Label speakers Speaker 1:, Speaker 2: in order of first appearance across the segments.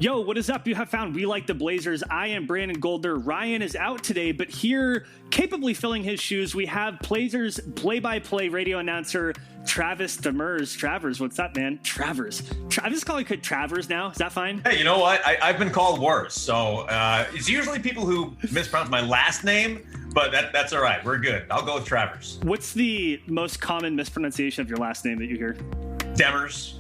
Speaker 1: Yo, what is up? You have found We Like the Blazers. I am Brandon Goldner. Ryan is out today, but here, capably filling his shoes, we have Blazers play-by-play radio announcer Travis Demers. Travers, what's up, man? Travers. I just call it Travers now. Is that fine?
Speaker 2: Hey, you know what? I've been called worse. So it's usually people who mispronounce my last name, but that's all right. We're good. I'll go with Travers.
Speaker 1: What's the most common mispronunciation of your last name that you hear?
Speaker 2: Demers.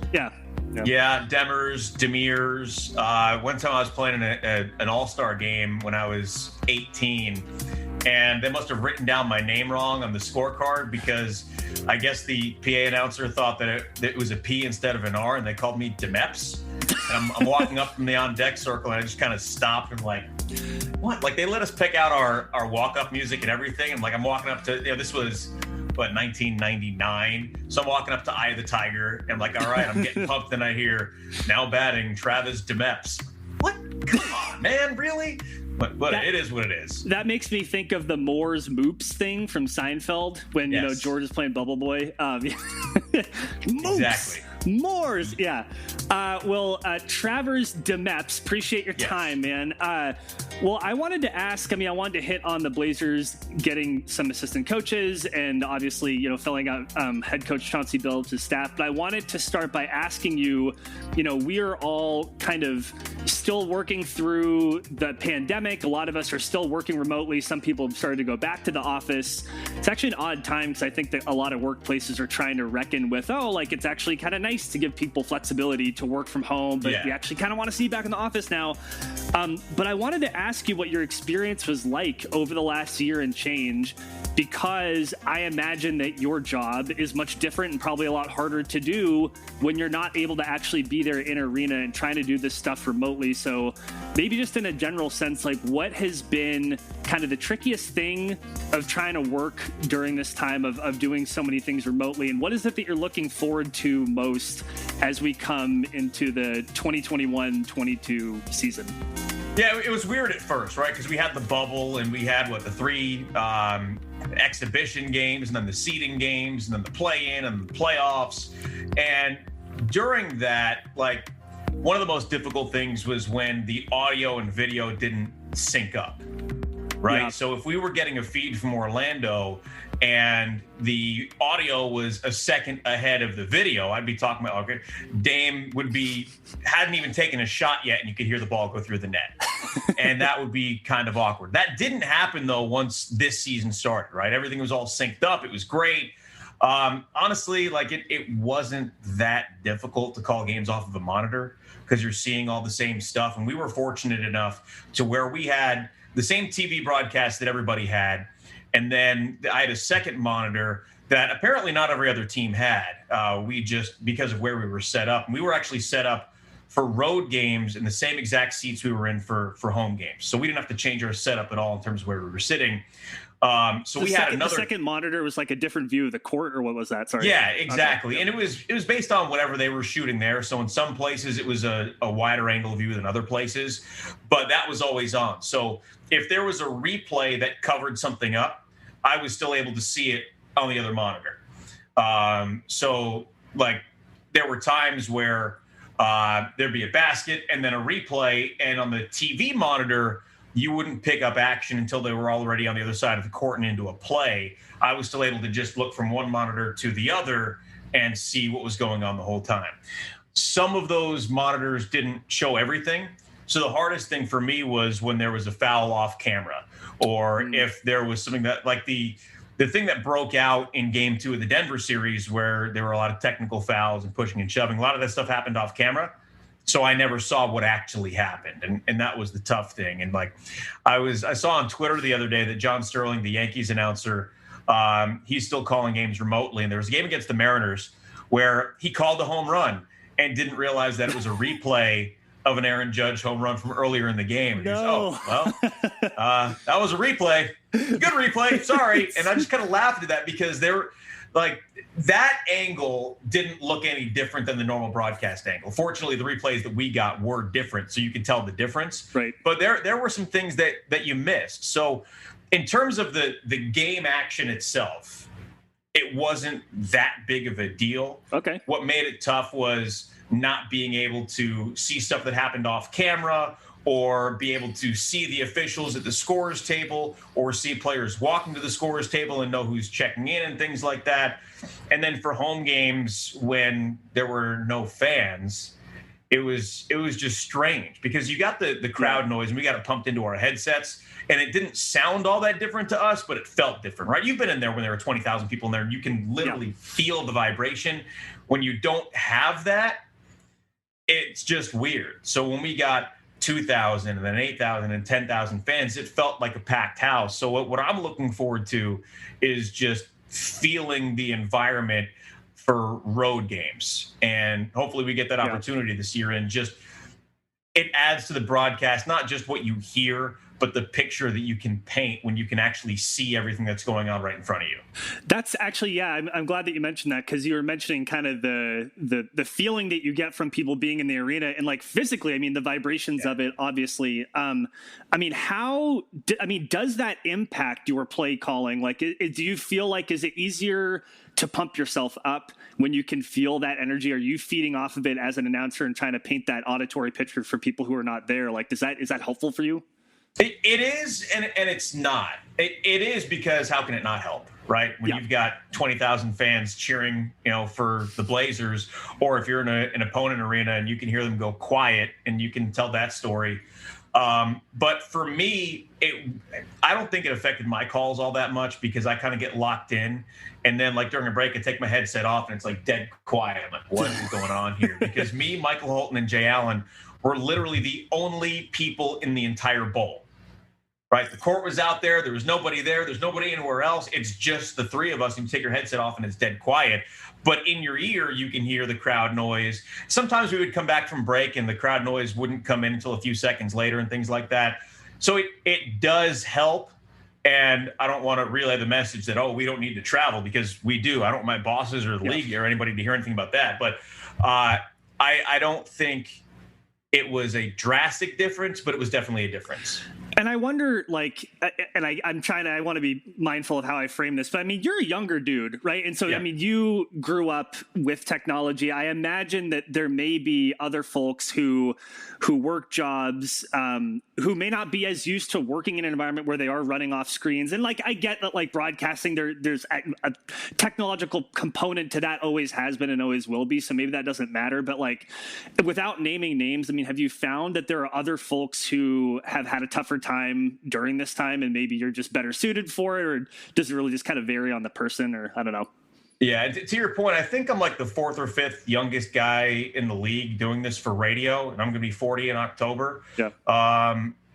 Speaker 1: Yeah,
Speaker 2: Demers, Demers. One time I was playing an all-star game when I was 18, and they must have written down my name wrong on the scorecard because I guess the PA announcer thought that it was a P instead of an R, and they called me Demeps. And I'm walking up from the on-deck circle, and I just kind of stopped and like, what? Like, they let us pick out our walk-up music and everything, and like I'm walking up to, this was... 1999. So I'm walking up to Eye of the Tiger, and I'm like, all right, I'm getting pumped, and I hear, now batting, Travis Demers. What? Come on, man, really? But it is what it is.
Speaker 1: That makes me think of the Moore's Moops thing from Seinfeld when,
Speaker 2: Yes.
Speaker 1: George is playing Bubble Boy. Moops.
Speaker 2: Exactly.
Speaker 1: Moors, yeah. Travers Demers, appreciate your time, man. Well, I wanted to ask, I wanted to hit on the Blazers getting some assistant coaches and obviously, filling out head coach Chauncey Billups' staff. But I wanted to start by asking you, we are all kind of still working through the pandemic. A lot of us are still working remotely. Some people have started to go back to the office. It's actually an odd time because I think that a lot of workplaces are trying to reckon with, it's actually kind of nice to give people flexibility to work from home, but we actually kind of want to see you back in the office now. But I wanted to ask you what your experience was like over the last year and change, because I imagine that your job is much different and probably a lot harder to do when you're not able to actually be there in arena and trying to do this stuff remotely. So maybe just in a general sense, like what has been kind of the trickiest thing of trying to work during this time of doing so many things remotely, and what is it that you're looking forward to most as we come into the 2021-22 season?
Speaker 2: Yeah, it was weird at first, right? Because we had the bubble and we had the three exhibition games, and then the seeding games, and then the play-in and the playoffs. And during that, one of the most difficult things was when the audio and video didn't sync up, right?
Speaker 1: Yeah.
Speaker 2: So if we were getting a feed from Orlando and the audio was a second ahead of the video, I'd be talking about, Dame hadn't even taken a shot yet, and you could hear the ball go through the net. And that would be kind of awkward. That didn't happen, though, once this season started, right? Everything was all synced up. It was great. Honestly, it wasn't that difficult to call games off of a monitor because you're seeing all the same stuff. And we were fortunate enough to where we had the same TV broadcast that everybody had. And then I had a second monitor that apparently not every other team had. We just, because of where we were set up, and we were actually set up for road games in the same exact seats we were in for home games. So we didn't have to change our setup at all in terms of where we were sitting. So we had another.
Speaker 1: The second monitor was like a different view of the court, or what was that? Sorry.
Speaker 2: Yeah, exactly.
Speaker 1: Okay.
Speaker 2: And it was based on whatever they were shooting there. So in some places it was a wider angle view than other places, but that was always on. So if there was a replay that covered something up, I was still able to see it on the other monitor. So there were times where there'd be a basket and then a replay, and on the TV monitor, you wouldn't pick up action until they were already on the other side of the court and into a play. I was still able to just look from one monitor to the other and see what was going on the whole time. Some of those monitors didn't show everything. So the hardest thing for me was when there was a foul off camera, or if there was something that, the thing that broke out in game 2 of the Denver series, where there were a lot of technical fouls and pushing and shoving. A lot of that stuff happened off camera. So I never saw what actually happened. And that was the tough thing. And I saw on Twitter the other day that John Sterling, the Yankees announcer, he's still calling games remotely. And there was a game against the Mariners where he called a home run and didn't realize that it was a replay of an Aaron Judge home run from earlier in the game. And
Speaker 1: No.
Speaker 2: that was a replay. Good replay. Sorry. And I just kind of laughed at that because they were that angle didn't look any different than the normal broadcast angle. Fortunately, the replays that we got were different, so you could tell the difference.
Speaker 1: Right.
Speaker 2: But there were some things that you missed. So in terms of the game action itself, it wasn't that big of a deal.
Speaker 1: Okay.
Speaker 2: What made it tough was not being able to see stuff that happened off camera, or be able to see the officials at the scorers table, or see players walking to the scorers table and know who's checking in and things like that. And then for home games, when there were no fans, it was just strange, because you got the crowd noise and we got it pumped into our headsets, and it didn't sound all that different to us, but it felt different, right? You've been in there when there were 20,000 people in there, and you can literally feel the vibration. When you don't have that, it's just weird. So when we got 2,000 and then 8,000 and 10,000 fans, it felt like a packed house. So what I'm looking forward to is just feeling the environment for road games. And hopefully we get that opportunity this year. And just, it adds to the broadcast, not just what you hear, but the picture that you can paint when you can actually see everything that's going on right in front of you.
Speaker 1: That's actually, I'm glad that you mentioned that, because you were mentioning kind of the feeling that you get from people being in the arena, and like physically, I mean, the vibrations of it, obviously. I mean, does that impact your play calling? Like, do you feel like, is it easier to pump yourself up when you can feel that energy? Are you feeding off of it as an announcer and trying to paint that auditory picture for people who are not there? Like, is that helpful for you?
Speaker 2: It is, and it's not. It is, because how can it not help, right? When you've got 20,000 fans cheering, for the Blazers, or if you're in an opponent arena and you can hear them go quiet and you can tell that story. But for me, I don't think it affected my calls all that much, because I kind of get locked in. And then, like, during a break, I take my headset off and it's like dead quiet. I'm like, what is going on here? Because me, Michael Holton, and Jay Allen were literally the only people in the entire bowl. Right, the court was out there. There was nobody there. There's nobody anywhere else. It's just the three of us, and you take your headset off and it's dead quiet. But in your ear, you can hear the crowd noise. Sometimes we would come back from break and the crowd noise wouldn't come in until a few seconds later and things like that. So it does help. And I don't want to relay the message that, we don't need to travel, because we do. I don't want my bosses or the league or anybody to hear anything about that. But I don't think it was a drastic difference, but it was definitely a difference.
Speaker 1: And I wonder, like, and I want to be mindful of how I frame this, but I mean, you're a younger dude, right? And so, I mean, you grew up with technology. I imagine that there may be other folks who work jobs, who may not be as used to working in an environment where they are running off screens. And like, I get that, like, broadcasting, there's a technological component to that, always has been and always will be. So maybe that doesn't matter. But like, without naming names, I mean, have you found that there are other folks who have had a tougher time during this time, and maybe you're just better suited for it, or does it really just kind of vary on the person, or I don't know?
Speaker 2: Yeah, to your point, I think I'm like the fourth or fifth youngest guy in the league doing this for radio, and I'm going to be 40 in October. Yeah.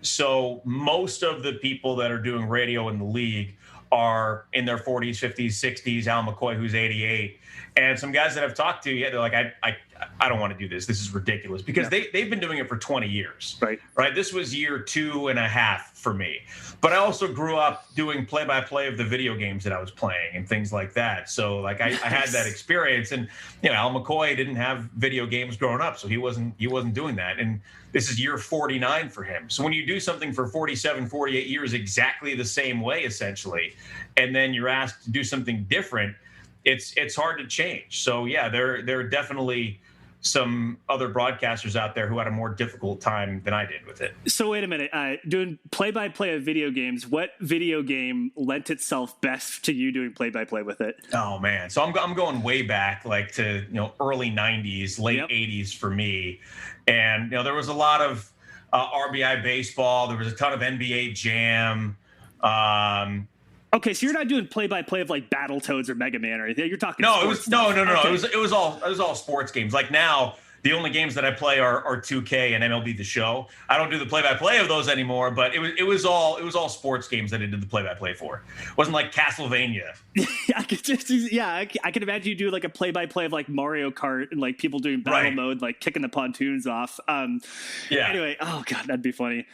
Speaker 2: So most of the people that are doing radio in the league are in their 40s, 50s, 60s. Al McCoy, who's 88, and some guys that I've talked to, they're like, I don't want to do this. This is ridiculous, because they've been doing it for 20 years. Right. This was year 2.5 for me. But I also grew up doing play-by-play of the video games that I was playing and things like that. So like I had that experience, and Al McCoy didn't have video games growing up, so he wasn't doing that. And this is year 49 for him. So when you do something for 47, 48 years exactly the same way, essentially, and then you're asked to do something different, it's hard to change. So yeah, there are definitely some other broadcasters out there who had a more difficult time than I did with it.
Speaker 1: So wait a minute, doing play-by-play of video games, what video game lent itself best to you doing play-by-play with it?
Speaker 2: Oh man, so I'm going way back, like to early 90s, late 80s for me, and there was a lot of RBI baseball. There was a ton of NBA Jam.
Speaker 1: Okay, so you're not doing play-by-play of like Battletoads or Mega Man or anything. You're talking.
Speaker 2: No, it was no. Okay. It was all sports games. Like now, the only games that I play are 2K and MLB The Show. I don't do the play-by-play of those anymore. But it was all sports games that I did the play-by-play for. It wasn't like Castlevania.
Speaker 1: I could imagine you do like a play-by-play of like Mario Kart and like people doing battle mode, like kicking the pontoons off. Anyway, oh god, that'd be funny.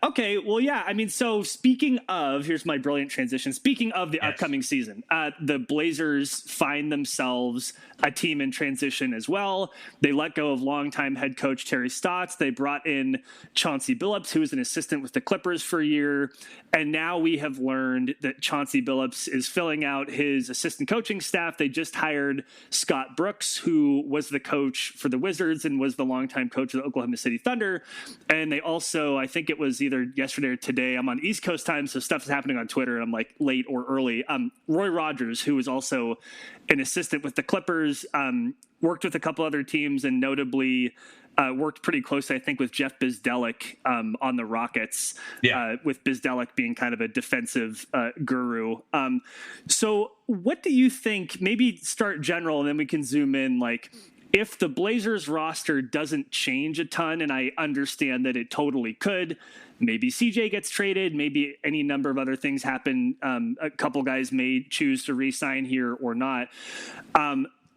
Speaker 1: Okay, well, yeah. I mean, so speaking of, here's my brilliant transition. Speaking of the upcoming season, the Blazers find themselves a team in transition as well. They let go of longtime head coach Terry Stotts. They brought in Chauncey Billups, who was an assistant with the Clippers for a year. And now we have learned that Chauncey Billups is filling out his assistant coaching staff. They just hired Scott Brooks, who was the coach for the Wizards and was the longtime coach of the Oklahoma City Thunder. And they also, I think it was either yesterday or today, I'm on East Coast time, so stuff is happening on Twitter, and I'm like late or early. Roy Rogers, who was also an assistant with the Clippers, worked with a couple other teams, and notably worked pretty closely, I think, with Jeff Bzdelik on the Rockets, with Bzdelik being kind of a defensive guru. So what do you think, maybe start general and then we can zoom in, like, if the Blazers roster doesn't change a ton, and I understand that it totally could, maybe CJ gets traded, maybe any number of other things happen. A couple guys may choose to re-sign here or not.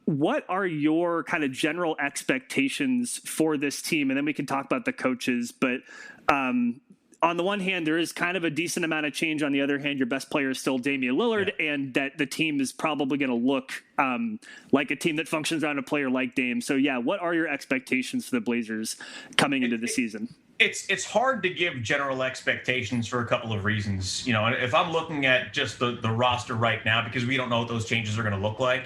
Speaker 1: What are your kind of general expectations for this team? And then we can talk about the coaches. But on the one hand, there is kind of a decent amount of change. On the other hand, your best player is still Damian Lillard, and that the team is probably going to look like a team that functions around a player like Dame. So, yeah, what are your expectations for the Blazers coming into the season?
Speaker 2: It's hard to give general expectations for a couple of reasons. You know, if I'm looking at just the roster right now, because we don't know what those changes are going to look like.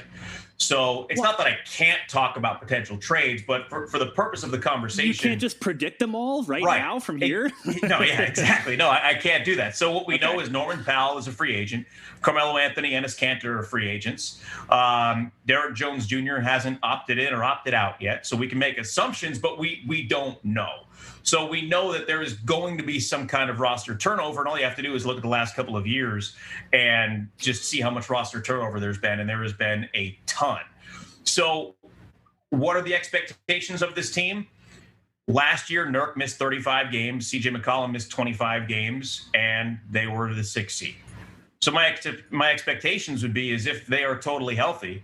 Speaker 2: So it's not that I can't talk about potential trades, but for the purpose of the conversation,
Speaker 1: you can't just predict them all right now from here.
Speaker 2: No, yeah, exactly. No, I can't do that. So what we know is Norman Powell is a free agent. Carmelo Anthony and Enes Kanter are free agents. Derek Jones Jr. hasn't opted in or opted out yet. So we can make assumptions, but we don't know. So we know that there is going to be some kind of roster turnover, and all you have to do is look at the last couple of years and just see how much roster turnover there's been, and there has been a ton. So what are the expectations of this team? Last year, Nurk missed 35 games, CJ McCollum missed 25 games, and they were the 6th seed. So my expectations would be is if they are totally healthy,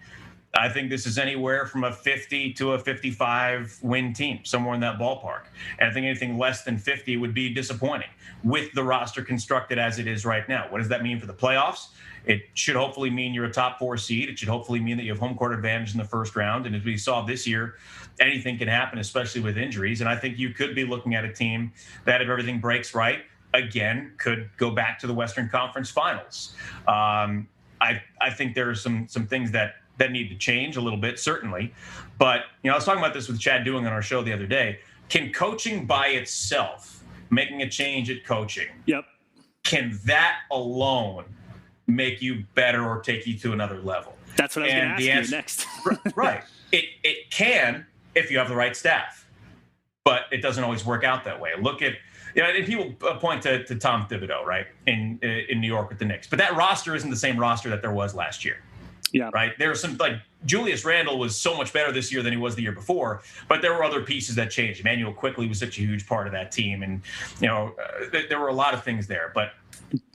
Speaker 2: I think this is anywhere from a 50 to a 55 win team, somewhere in that ballpark. And I think anything less than 50 would be disappointing with the roster constructed as it is right now. What does that mean for the playoffs? It should hopefully mean you're a top 4 seed. It should hopefully mean that you have home court advantage in the first round. And as we saw this year, anything can happen, especially with injuries. And I think you could be looking at a team that, if everything breaks right, again, could go back to the Western Conference Finals. I think there are some things that need to change a little bit, certainly. But, you know, I was talking about this with Chad Doing on our show the other day. Can coaching by itself, making a change at coaching, can that alone make you better or take you to another level?
Speaker 1: That's what I was going to ask you next.
Speaker 2: Right. It can if you have the right staff, but it doesn't always work out that way. Look at, you know, and people point to Tom Thibodeau, right, in New York with the Knicks. But that roster isn't the same roster that there was last year.
Speaker 1: Yeah.
Speaker 2: Right. There were some, like, Julius Randle was so much better this year than he was the year before, but there were other pieces that changed. Emmanuel Quickley was such a huge part of that team. And, you know, there were a lot of things there, but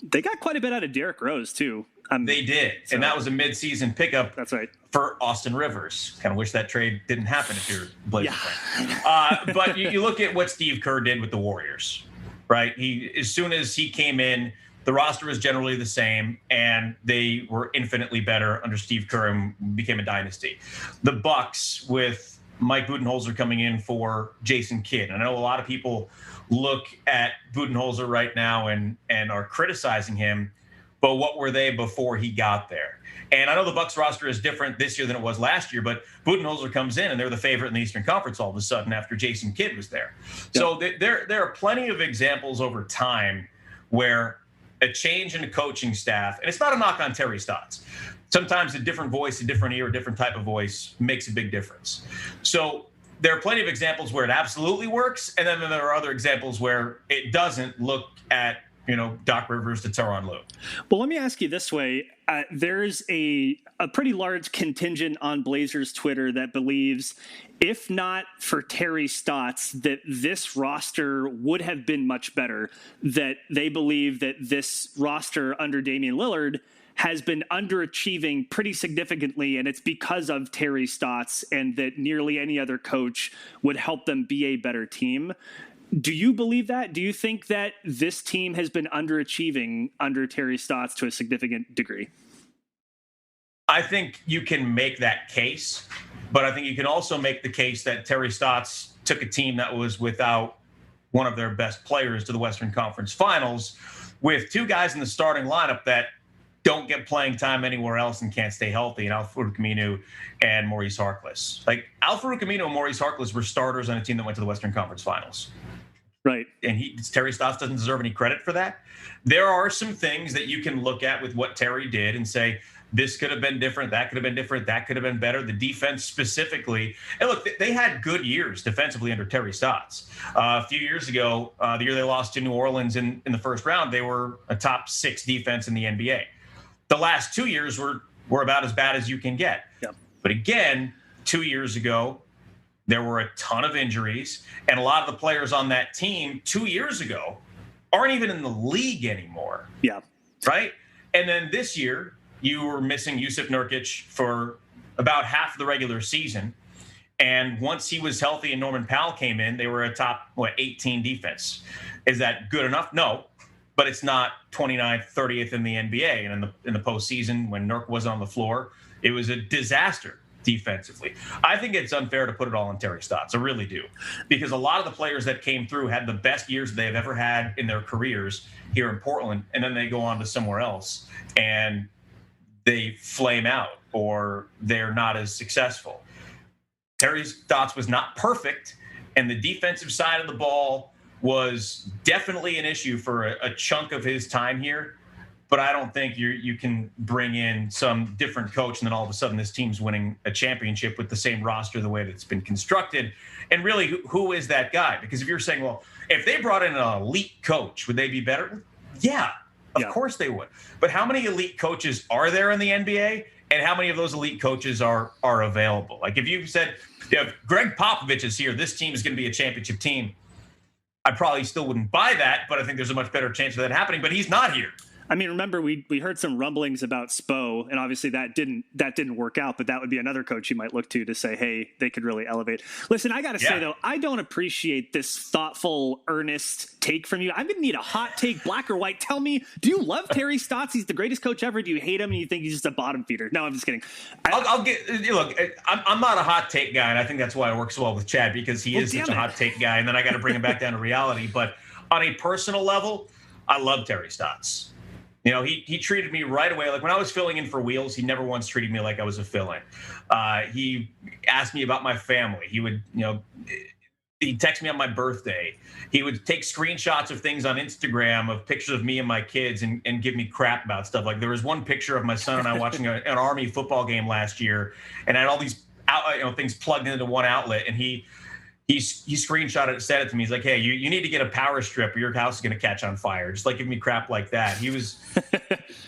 Speaker 1: they got quite a bit out of Derrick Rose too.
Speaker 2: They did. So, and that was a midseason pickup.
Speaker 1: That's right.
Speaker 2: For Austin Rivers. Kind of wish that trade didn't happen if you're Blazers fan. But you look at what Steve Kerr did with the Warriors, right? As soon as he came in, the roster was generally the same, and they were infinitely better under Steve Kerr and became a dynasty. The Bucks, with Mike Budenholzer coming in for Jason Kidd. And I know a lot of people look at Budenholzer right now and are criticizing him, but what were they before he got there? And I know the Bucks roster is different this year than it was last year, but Budenholzer comes in and they're the favorite in the Eastern Conference all of a sudden after Jason Kidd was there. Yep. So there are plenty of examples over time where a change in the coaching staff, and it's not a knock on Terry Stotts. Sometimes a different voice, a different ear, a different type of voice makes a big difference. So there are plenty of examples where it absolutely works, and then there are other examples where it doesn't. Look at, you know, Doc Rivers to Tyronn Lue.
Speaker 1: Well, let me ask you this way. There's a pretty large contingent on Blazers Twitter that believes, if not for Terry Stotts, that this roster would have been much better, that they believe that this roster under Damian Lillard has been underachieving pretty significantly, and it's because of Terry Stotts, and that nearly any other coach would help them be a better team. Do you believe that? Do you think that this team has been underachieving under Terry Stotts to a significant degree?
Speaker 2: I think you can make that case, but I think you can also make the case that Terry Stotts took a team that was without one of their best players to the Western Conference Finals with two guys in the starting lineup that don't get playing time anywhere else and can't stay healthy, and Al-Farouq Aminu and Maurice Harkless. Like, Al-Farouq Aminu and Maurice Harkless were starters on a team that went to the Western Conference Finals.
Speaker 1: Right.
Speaker 2: And Terry Stotts doesn't deserve any credit for that. There are some things that you can look at with what Terry did and say, this could have been different, that could have been different, that could have been better. The defense specifically. And look, they had good years defensively under Terry Stotts. A few years ago, the year they lost to New Orleans in the first round, they were a top 6 defense in the NBA. The last 2 years were about as bad as you can get.
Speaker 1: Yep.
Speaker 2: But again, 2 years ago, there were a ton of injuries, and a lot of the players on that team 2 years ago aren't even in the league anymore.
Speaker 1: Yeah.
Speaker 2: Right? And then this year, you were missing Yusuf Nurkic for about half the regular season. And once he was healthy and Norman Powell came in, they were a top, 18 defense. Is that good enough? No. But it's not 29th, 30th in the NBA. And in the postseason, when Nurk wasn't on the floor, it was a disaster defensively. I think it's unfair to put it all on Terry Stotts. I really do. Because a lot of the players that came through had the best years they've ever had in their careers here in Portland, and then they go on to somewhere else and they flame out or they're not as successful. Terry Stotts was not perfect, and the defensive side of the ball was definitely an issue for a chunk of his time here. But I don't think you can bring in some different coach and then all of a sudden this team's winning a championship with the same roster the way that it's been constructed. And really, who is that guy? Because if you're saying, well, if they brought in an elite coach, would they be better? Yeah, of course they would. But how many elite coaches are there in the NBA? And how many of those elite coaches are available? Like, if you said, if Greg Popovich is here, this team is going to be a championship team, I probably still wouldn't buy that, but I think there's a much better chance of that happening. But he's not here.
Speaker 1: I mean, remember, we heard some rumblings about Spo, and obviously that didn't work out, but that would be another coach you might look to say, hey, they could really elevate. Listen, I got to say, though, I don't appreciate this thoughtful, earnest take from you. I'm going to need a hot take, black or white. Tell me, do you love Terry Stotts? He's the greatest coach ever. Do you hate him and you think he's just a bottom feeder? No, I'm just kidding.
Speaker 2: I'm not a hot take guy, and I think that's why it works well with Chad, because he is such a hot take guy, and then I got to bring him back down to reality. But on a personal level, I love Terry Stotts. You know, he treated me right away. Like, when I was filling in for Wheels, he never once treated me like I was a fill-in. He asked me about my family. He would, he'd text me on my birthday. He would take screenshots of things on Instagram of pictures of me and my kids and give me crap about stuff. Like, there was one picture of my son and I watching an Army football game last year, and I had all these things plugged into one outlet, and he screenshot it, said it to me. He's like, hey, you need to get a power strip or your house is going to catch on fire. Just like giving me crap like that. He was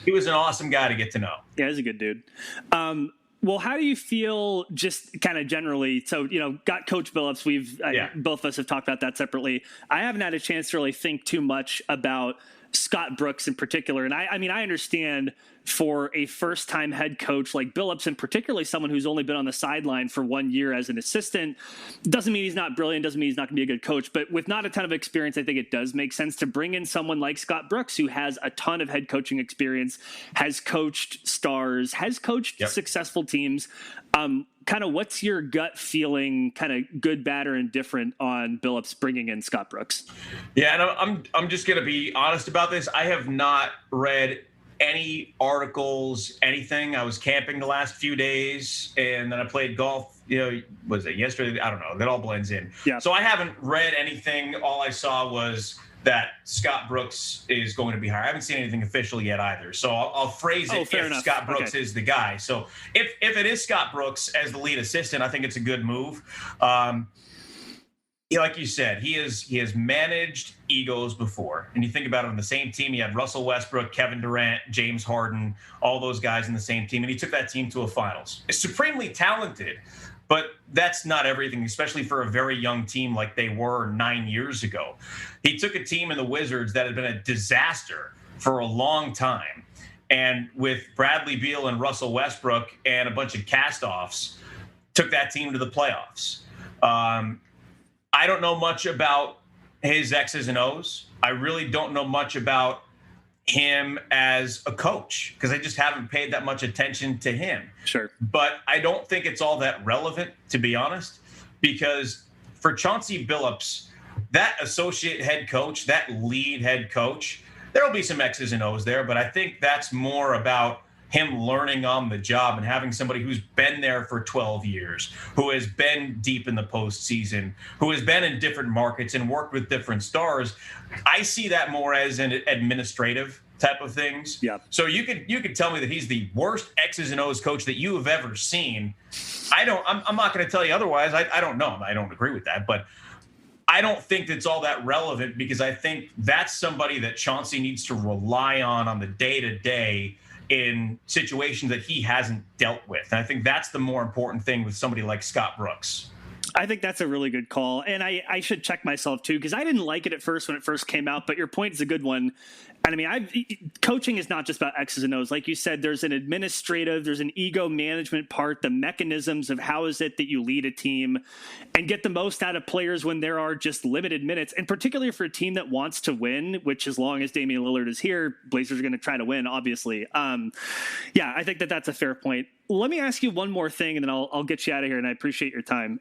Speaker 2: an awesome guy to get to know.
Speaker 1: Yeah, he's a good dude. Well, how do you feel just kind of generally? So, got Coach Billups. Both of us have talked about that separately. I haven't had a chance to really think too much about Scott Brooks in particular. And I mean, I understand for a first-time head coach like Billups, and particularly someone who's only been on the sideline for 1 year as an assistant, doesn't mean he's not brilliant, doesn't mean he's not going to be a good coach. But with not a ton of experience, I think it does make sense to bring in someone like Scott Brooks, who has a ton of head coaching experience, has coached stars, has coached successful teams. Kind of what's your gut feeling, kind of good, bad, or indifferent on Billups bringing in Scott Brooks?
Speaker 2: Yeah, and I'm just going to be honest about this. I have not read any articles, anything. I was camping the last few days, and then I played golf, was it yesterday? I don't know. That all blends in. Yeah. So I haven't read anything. All I saw was that Scott Brooks is going to be hired. I haven't seen anything official yet either. So I'll phrase it if Scott Brooks is the guy. So if it is Scott Brooks as the lead assistant, I think it's a good move. Like you said, he has managed egos before. And you think about it, on the same team, he had Russell Westbrook, Kevin Durant, James Harden, all those guys in the same team. And he took that team to a finals. It's supremely talented, but that's not everything, especially for a very young team like they were 9 years ago. He took a team in the Wizards that had been a disaster for a long time. And with Bradley Beal and Russell Westbrook and a bunch of cast-offs, took that team to the playoffs. I don't know much about his X's and O's. I really don't know much about him as a coach because I just haven't paid that much attention to him.
Speaker 1: Sure.
Speaker 2: But I don't think it's all that relevant, to be honest, because for Chauncey Billups, that associate head coach, that lead head coach, there'll be some X's and O's there, but I think that's more about him learning on the job and having somebody who's been there for 12 years, who has been deep in the postseason, who has been in different markets and worked with different stars. I see that more as an administrative type of things.
Speaker 1: Yeah.
Speaker 2: So you could tell me that he's the worst X's and O's coach that you have ever seen. I'm not going to tell you otherwise. I don't know. I don't agree with that, but I don't think that's all that relevant because I think that's somebody that Chauncey needs to rely on the day-to-day in situations that he hasn't dealt with. And I think that's the more important thing with somebody like Scott Brooks.
Speaker 1: I think that's a really good call. And I should check myself too, because I didn't like it at first when it first came out, but your point is a good one. And I mean, coaching is not just about X's and O's. Like you said, there's an administrative, there's an ego management part, the mechanisms of how is it that you lead a team and get the most out of players when there are just limited minutes. And particularly for a team that wants to win, which as long as Damian Lillard is here, Blazers are going to try to win, obviously. Yeah, I think that that's a fair point. Let me ask you one more thing, and then I'll get you out of here, and I appreciate your time.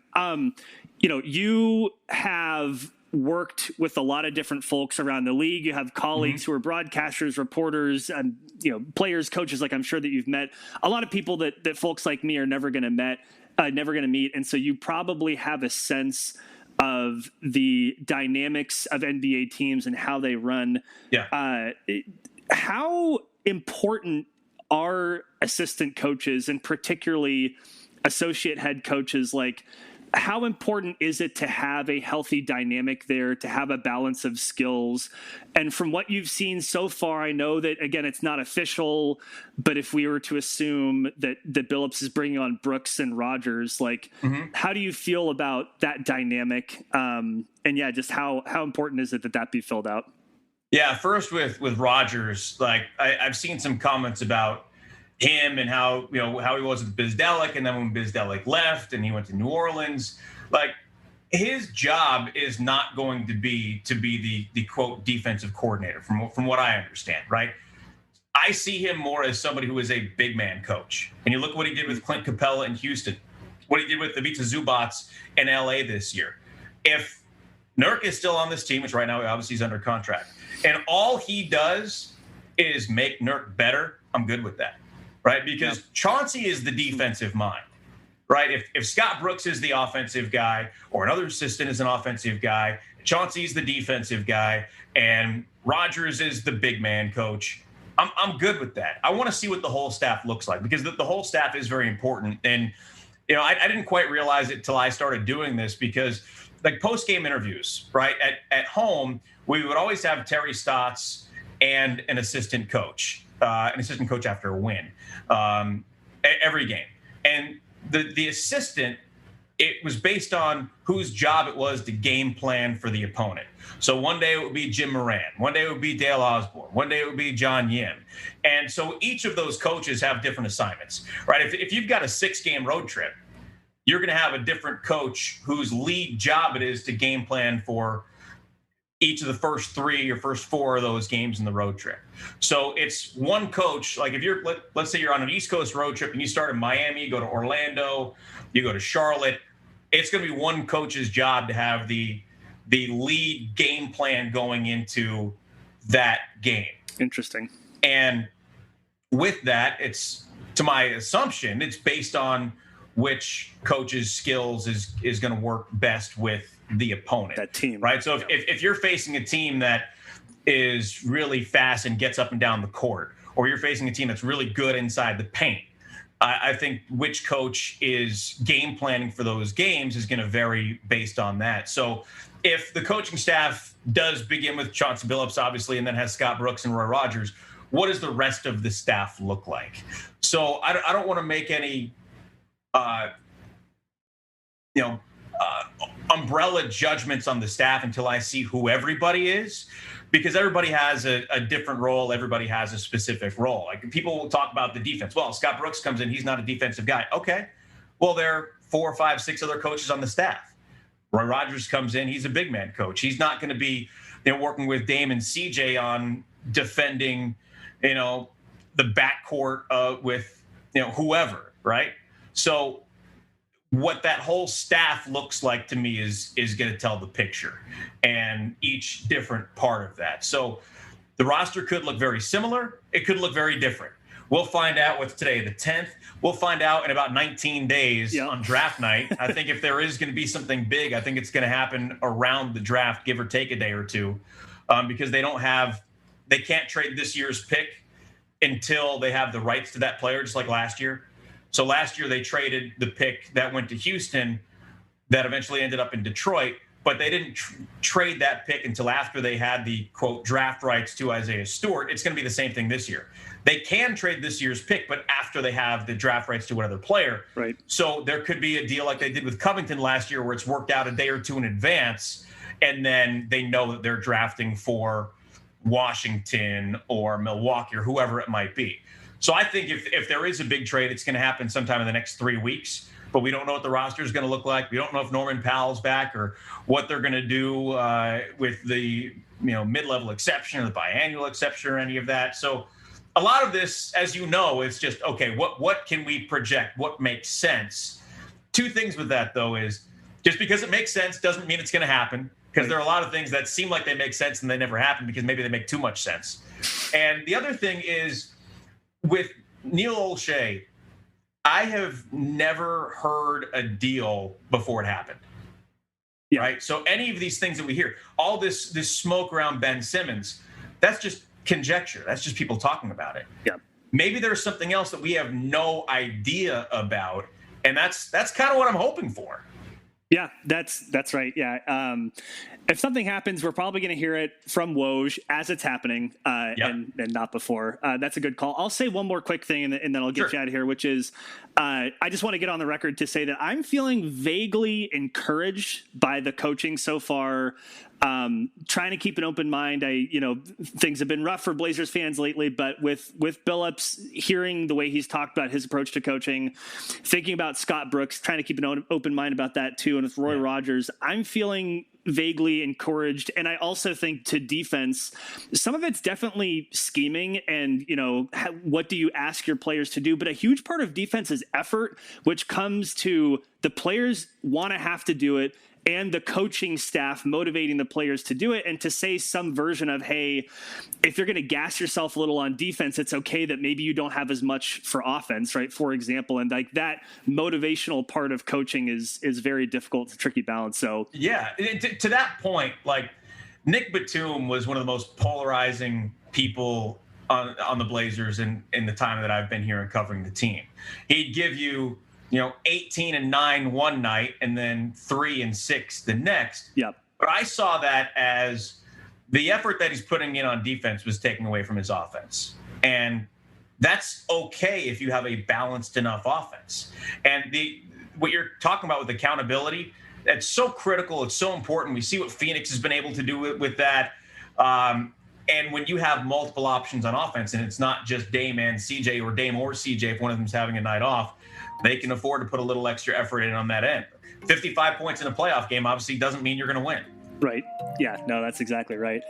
Speaker 1: You have worked with a lot of different folks around the league. You have colleagues who are broadcasters, reporters, and players, coaches. Like I'm sure that you've met a lot of people that folks like me are never going to meet, and so you probably have a sense of the dynamics of NBA teams and how they run.
Speaker 2: Yeah.
Speaker 1: How important are assistant coaches and particularly associate head coaches? Like, how important is it to have a healthy dynamic there, to have a balance of skills? And from what you've seen so far, I know that, again, it's not official, but if we were to assume that Billups is bringing on Brooks and Rogers, like, how do you feel about that dynamic? And yeah, just how important is it that be filled out?
Speaker 2: Yeah, first with Rogers, like I've seen some comments about him and how he was with Bizdelic, and then when Bizdelic left and he went to New Orleans, like his job is not going to be the quote defensive coordinator from what I understand, right? I see him more as somebody who is a big man coach. And you look what he did with Clint Capella in Houston, what he did with Ivica Zubac in LA this year. If Nurk is still on this team, which right now obviously he's under contract, and all he does is make Nurk better, I'm good with that. Right? Because Chauncey is the defensive mind, right? If Scott Brooks is the offensive guy or another assistant is an offensive guy, Chauncey's the defensive guy, and Rogers is the big man coach, I'm good with that. I want to see what the whole staff looks like because the whole staff is very important. And, I didn't quite realize it till I started doing this because like post-game interviews, right? At home, we would always have Terry Stotts and an assistant coach after a win every game. And the assistant, it was based on whose job it was to game plan for the opponent. So one day it would be Jim Moran. One day it would be Dale Osborne. One day it would be John Yim. And so each of those coaches have different assignments, right? If you've got a 6-game road trip, you're going to have a different coach whose lead job it is to game plan for each of the first 3 or first 4 of those games in the road trip. So it's one coach, like if you're, let's say you're on an East Coast road trip and you start in Miami, you go to Orlando, you go to Charlotte, it's going to be one coach's job to have the lead game plan going into that game.
Speaker 1: Interesting.
Speaker 2: And with that, it's, to my assumption, it's based on which coach's skills is going to work best with the opponent,
Speaker 1: that team,
Speaker 2: right? So if you're facing a team that is really fast and gets up and down the court, or you're facing a team that's really good inside the paint, I think which coach is game planning for those games is going to vary based on that. So if the coaching staff does begin with Chauncey Billups, obviously, and then has Scott Brooks and Roy Rogers, what does the rest of the staff look like? So I don't want to make any umbrella judgments on the staff until I see who everybody is, because everybody has a different role. Everybody has a specific role. Like people will talk about the defense. Well, Scott Brooks comes in. He's not a defensive guy. Okay. Well, there are 4, 5, 6 other coaches on the staff. Roy Rogers comes in. He's a big man coach. He's not going to be working with Dame and CJ on defending, the backcourt with, whoever, right? So what that whole staff looks like to me is going to tell the picture, and each different part of that. So the roster could look very similar. It could look very different. We'll find out what's today, the 10th. We'll find out in about 19 days on draft night. I think if there is going to be something big, I think it's going to happen around the draft, give or take a day or two, because they can't trade this year's pick until they have the rights to that player, just like last year. So last year they traded the pick that went to Houston that eventually ended up in Detroit, but they didn't trade that pick until after they had the, quote, draft rights to Isaiah Stewart. It's going to be the same thing this year. They can trade this year's pick, but after they have the draft rights to another player.
Speaker 1: Right. So
Speaker 2: there could be a deal like they did with Covington last year where it's worked out a day or two in advance, and then they know that they're drafting for Washington or Milwaukee or whoever it might be. So I think if there is a big trade, it's going to happen sometime in the next 3 weeks. But we don't know what the roster is going to look like. We don't know if Norman Powell's back or what they're going to do with the mid-level exception or the biannual exception or any of that. So a lot of this, as you know, it's just, okay, what can we project? What makes sense? Two things with that, though, is just because it makes sense doesn't mean it's going to happen, because there are a lot of things that seem like they make sense and they never happen because maybe they make too much sense. And the other thing is, with Neil Olshey, I have never heard a deal before it happened. Yeah. Right. So any of these things that we hear, all this smoke around Ben Simmons, that's just conjecture. That's just people talking about it.
Speaker 1: Yeah.
Speaker 2: Maybe there's something else that we have no idea about, and that's kind of what I'm hoping for.
Speaker 1: Yeah, that's right. Yeah. If something happens, we're probably going to hear it from Woj as it's happening, and not before. That's a good call. I'll say one more quick thing, and then I'll get you out of here, which is I just want to get on the record to say that I'm feeling vaguely encouraged by the coaching so far. Trying to keep an open mind. Things have been rough for Blazers fans lately, but with Billups, hearing the way he's talked about his approach to coaching, thinking about Scott Brooks, trying to keep an open mind about that too. And with Roy Rogers, I'm feeling vaguely encouraged. And I also think to defense, some of it's definitely scheming and, what do you ask your players to do? But a huge part of defense is effort, which comes to the players want to have to do it, and the coaching staff motivating the players to do it, and to say some version of, hey, if you're going to gas yourself a little on defense, it's okay that maybe you don't have as much for offense, right? For example, and like that motivational part of coaching is very difficult. It's a tricky balance. So
Speaker 2: yeah, to that point, like Nick Batum was one of the most polarizing people on the Blazers in the time that I've been here and covering the team. He'd give you 18-9 one night and then 3-6 the next.
Speaker 1: Yep.
Speaker 2: But I saw that as the effort that he's putting in on defense was taking away from his offense. And that's okay if you have a balanced enough offense. And what you're talking about with accountability, that's so critical. It's so important. We see what Phoenix has been able to do with that. And when you have multiple options on offense, and it's not just Dame and CJ or Dame or CJ, if one of them's having a night off, they can afford to put a little extra effort in on that end. 55 points in a playoff game obviously doesn't mean you're going to win.
Speaker 1: Right. Yeah, no, that's exactly right.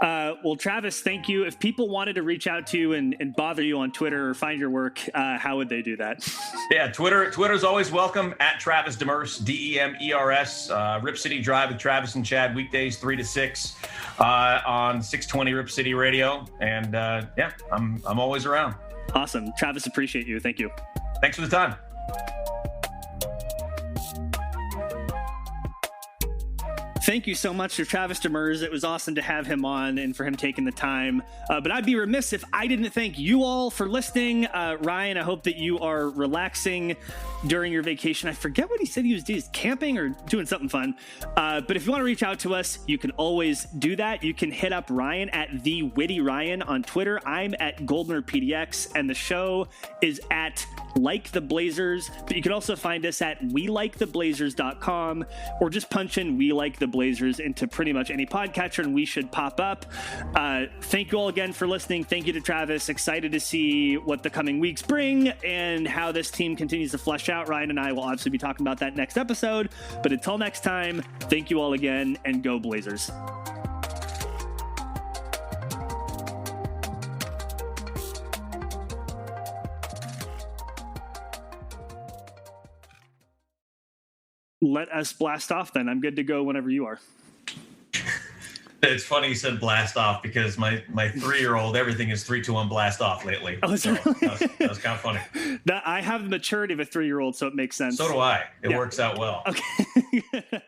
Speaker 1: Well, Travis, thank you. If people wanted to reach out to you and bother you on Twitter or find your work, how would they do that?
Speaker 2: Yeah, Twitter's always welcome, at Travis Demers, Demers, Rip City Drive with Travis and Chad, weekdays 3 to 6 on 620 Rip City Radio. And I'm always around.
Speaker 1: Awesome. Travis, appreciate you. Thank you.
Speaker 2: Thanks for the time.
Speaker 1: Thank you so much to Travis Demers. It was awesome to have him on and for him taking the time. But I'd be remiss if I didn't thank you all for listening. Ryan, I hope that you are relaxing during your vacation. I forget what he said he was doing, camping or doing something fun. But if you want to reach out to us, you can always do that. You can hit up Ryan at The Witty Ryan on Twitter. I'm at GoldnerPDX, and the show is at Like the Blazers, but you can also find us at weliktheblazers.com, or just punch in We Like the Blazers into pretty much any podcatcher and we should pop up. Thank you all again for listening. Thank you to Travis. Excited to see what the coming weeks bring and how this team continues to flesh out. Ryan and I will obviously be talking about that next episode, but until next time, thank you all again, and go Blazers. Let us blast off then. I'm good to go whenever you are.
Speaker 2: It's funny you said blast off, because my 3-year-old, everything is 3, 2, 1 blast off lately.
Speaker 1: Oh,
Speaker 2: so that was kind of funny.
Speaker 1: I have the maturity of a 3-year-old, so it makes sense.
Speaker 2: So do I. It works out well.
Speaker 1: Okay.